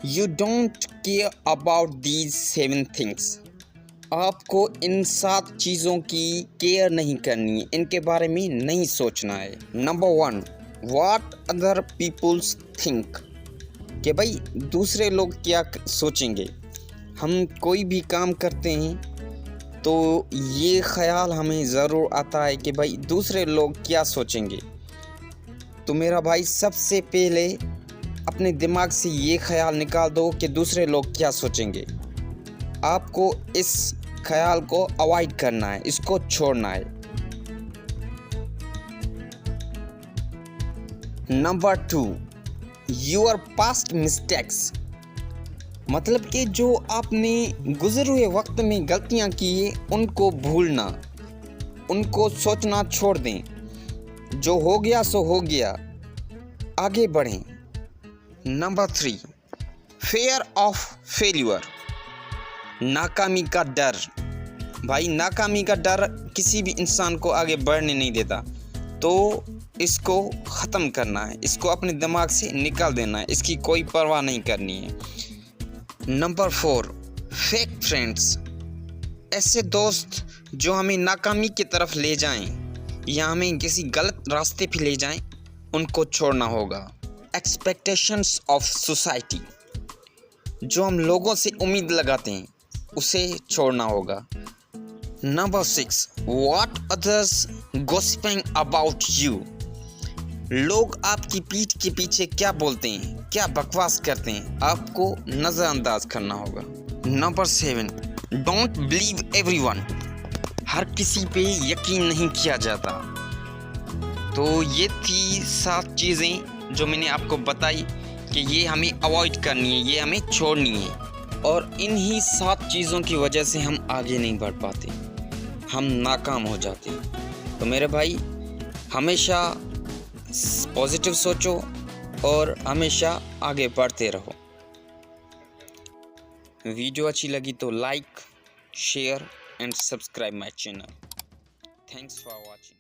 You don't care about these 7 things. आपको इन 7 चीज़ों की केयर नहीं करनी है, इनके बारे में नहीं सोचना है। Number 1, what other peoples think, कि भाई दूसरे लोग क्या सोचेंगे। हम कोई भी काम करते हैं तो ये ख्याल हमें ज़रूर आता है कि भाई दूसरे लोग क्या सोचेंगे। तो मेरा भाई सबसे पहले अपने दिमाग से ये ख्याल निकाल दो कि दूसरे लोग क्या सोचेंगे। आपको इस ख्याल को अवॉइड करना है, इसको छोड़ना है। नंबर 2, योर पास्ट मिस्टेक्स, मतलब कि जो आपने गुजरे हुए वक्त में गलतियां की है उनको भूलना, उनको सोचना छोड़ दें। जो हो गया सो हो गया, आगे बढ़ें। नंबर 3, फेयर ऑफ फेल्यूर, नाकामी का डर। भाई नाकामी का डर किसी भी इंसान को आगे बढ़ने नहीं देता, तो इसको ख़त्म करना है, इसको अपने दिमाग से निकाल देना है, इसकी कोई परवाह नहीं करनी है। नंबर 4, फेक फ्रेंड्स, ऐसे दोस्त जो हमें नाकामी की तरफ ले जाएं या हमें किसी गलत रास्ते पे ले जाएं, उनको छोड़ना होगा। एक्सपेक्टेशंस ऑफ सोसाइटी, जो हम लोगों से उम्मीद लगाते हैं उसे छोड़ना होगा। Number 6, what others gossiping about you, लोग आपकी पीठ के पीछे क्या बोलते हैं, क्या बकवास करते हैं, आपको नज़रअंदाज करना होगा। नंबर 7, डोंट बिलीव एवरीवन, हर किसी पे यकीन नहीं किया जाता। तो ये थी 7 चीज़ें जो मैंने आपको बताई कि ये हमें अवॉइड करनी है, ये हमें छोड़नी है, और इन्हीं 7 चीज़ों की वजह से हम आगे नहीं बढ़ पाते, हम नाकाम हो जाते हैं। तो मेरे भाई हमेशा पॉजिटिव सोचो और हमेशा आगे बढ़ते रहो। वीडियो अच्छी लगी तो like, share and subscribe my channel. Thanks for watching.